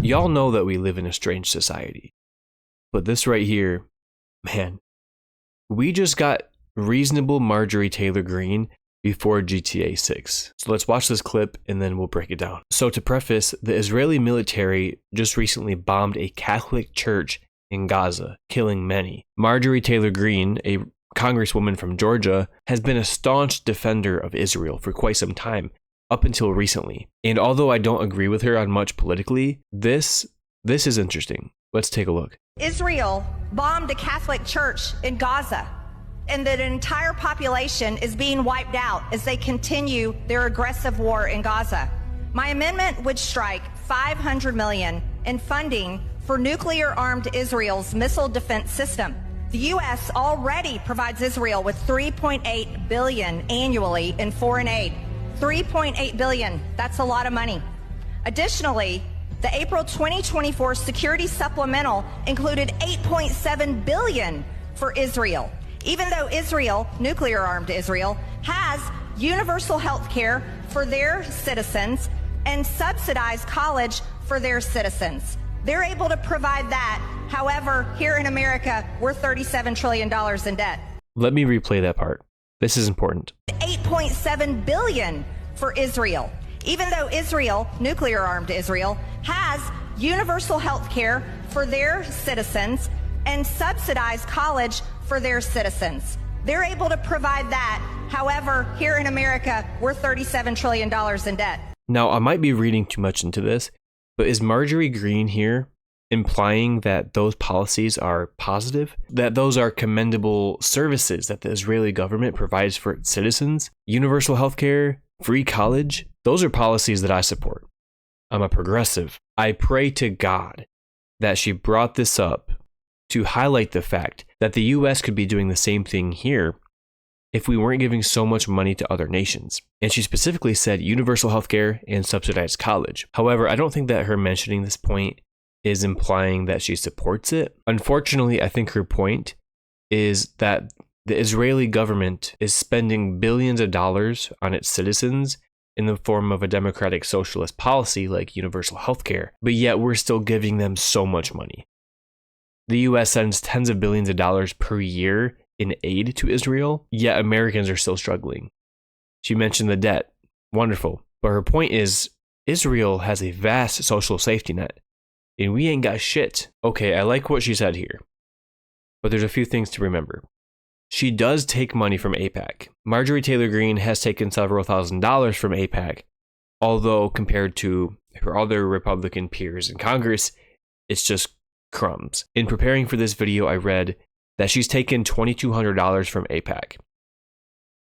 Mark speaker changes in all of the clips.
Speaker 1: Y'all know that we live in a strange society. But this right here, man, we just got reasonable Marjorie Taylor Greene before GTA 6. So let's watch this clip and then we'll break it down. So to preface, the Israeli military just recently bombed a Catholic church in Gaza, killing many. Marjorie Taylor Greene, a congresswoman from Georgia, has been a staunch defender of Israel for quite some time, up until recently. And although I don't agree with her on much politically, this is interesting. Let's take a look.
Speaker 2: Israel bombed a Catholic church in Gaza, and that an entire population is being wiped out as they continue their aggressive war in Gaza. My amendment would strike $500 million in funding for nuclear-armed Israel's missile defense system. The U.S. already provides Israel with $3.8 billion annually in foreign aid. $3.8 billion, that's a lot of money. Additionally, the April 2024 security supplemental included $8.7 billion for Israel. Even though Israel, nuclear-armed Israel, has universal health care for their citizens and subsidized college for their citizens. They're able to provide that. However, here in America, we're $37 trillion in debt.
Speaker 1: Let me replay that part. This is important.
Speaker 2: $8.7 billion for Israel. Even though Israel, nuclear-armed Israel, has universal health care for their citizens and subsidized college for their citizens. They're able to provide that. However, here in America, we're $37 trillion in debt.
Speaker 1: Now, I might be reading too much into this, but is Marjorie Greene here implying that those policies are positive? That those are commendable services that the Israeli government provides for its citizens? Universal healthcare, free college? Those are policies that I support. I'm a progressive. I pray to God that she brought this up to highlight the fact that the US could be doing the same thing here if we weren't giving so much money to other nations. And she specifically said universal healthcare and subsidized college. However, I don't think that her mentioning this point is implying that she supports it. Unfortunately, I think her point is that the Israeli government is spending billions of dollars on its citizens in the form of a democratic socialist policy like universal healthcare, but yet we're still giving them so much money. The US sends tens of billions of dollars per year in aid to Israel, yet Americans are still struggling. She mentioned the debt. Wonderful. But her point is, Israel has a vast social safety net, and we ain't got shit. Okay, I like what she said here, but there's a few things to remember. She does take money from AIPAC. Marjorie Taylor Greene has taken several $1,000s from AIPAC, although compared to her other Republican peers in Congress, it's just crumbs. In preparing for this video, I read that she's taken $2,200 from AIPAC,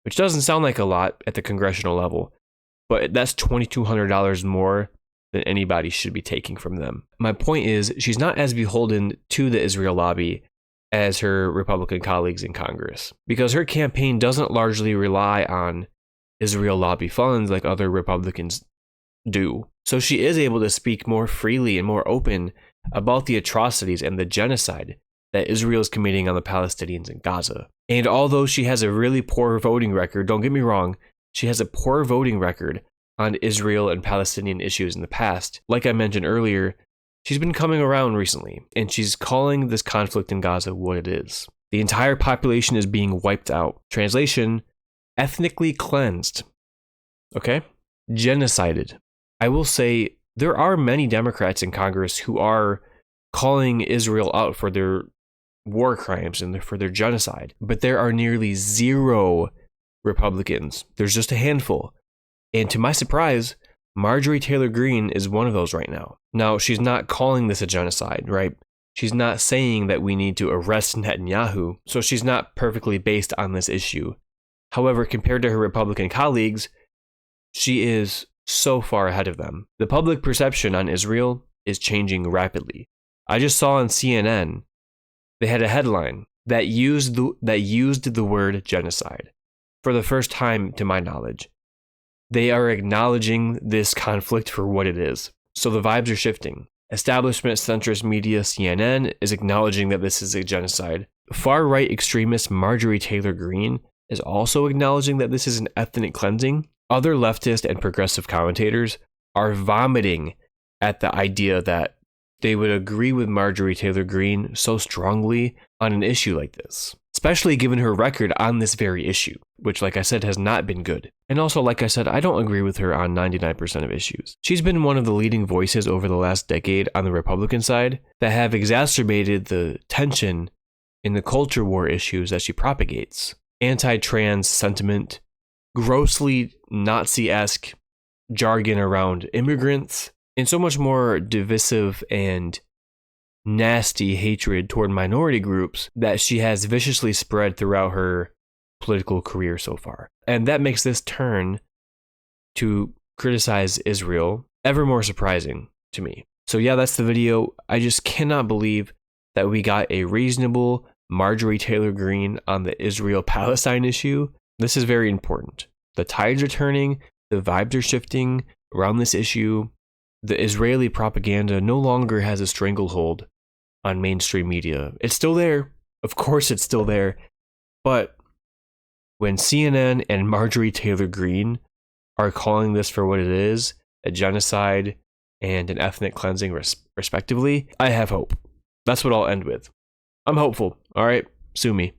Speaker 1: which doesn't sound like a lot at the congressional level, but that's $2,200 more than anybody should be taking from them. My point is, she's not as beholden to the Israel lobby as her Republican colleagues in Congress, because her campaign doesn't largely rely on Israel lobby funds like other Republicans do. So she is able to speak more freely and more open about the atrocities and the genocide that Israel is committing on the Palestinians in Gaza. And although she has a really poor voting record, don't get me wrong, she has a poor voting record on Israel and Palestinian issues in the past. Like I mentioned earlier, she's been coming around recently, and she's calling this conflict in Gaza what it is. The entire population is being wiped out. Translation, ethnically cleansed. Okay? Genocided. I will say, there are many Democrats in Congress who are calling Israel out for their war crimes and for their genocide, but there are nearly zero Republicans. There's just a handful. And to my surprise, Marjorie Taylor Greene is one of those right now. Now, she's not calling this a genocide, right? She's not saying that we need to arrest Netanyahu, so she's not perfectly based on this issue. However, compared to her Republican colleagues, she is so far ahead of them. The public perception on Israel is changing rapidly. I just saw on CNN, they had a headline that used the word genocide. For the first time, to my knowledge, they are acknowledging this conflict for what it is. So the vibes are shifting. Establishment centrist media CNN is acknowledging that this is a genocide. Far-right extremist Marjorie Taylor Greene is also acknowledging that this is an ethnic cleansing. Other leftist and progressive commentators are vomiting at the idea that they would agree with Marjorie Taylor Greene so strongly on an issue like this, especially given her record on this very issue, which, like I said, has not been good. And also, like I said, I don't agree with her on 99% of issues. She's been one of the leading voices over the last decade on the Republican side that have exacerbated the tension in the culture war issues that she propagates. Anti-trans sentiment, grossly Nazi-esque jargon around immigrants, and so much more divisive and nasty hatred toward minority groups that she has viciously spread throughout her political career so far. And that makes this turn to criticize Israel ever more surprising to me. So yeah, that's the video. I just cannot believe that we got a reasonable Marjorie Taylor Greene on the Israel-Palestine issue. This is very important. The tides are turning, the vibes are shifting around this issue. The Israeli propaganda no longer has a stranglehold on mainstream media. It's still there. Of course it's still there. But when CNN and Marjorie Taylor Greene are calling this for what it is, a genocide and an ethnic cleansing respectively, I have hope. That's what I'll end with. I'm hopeful. All right, sue me.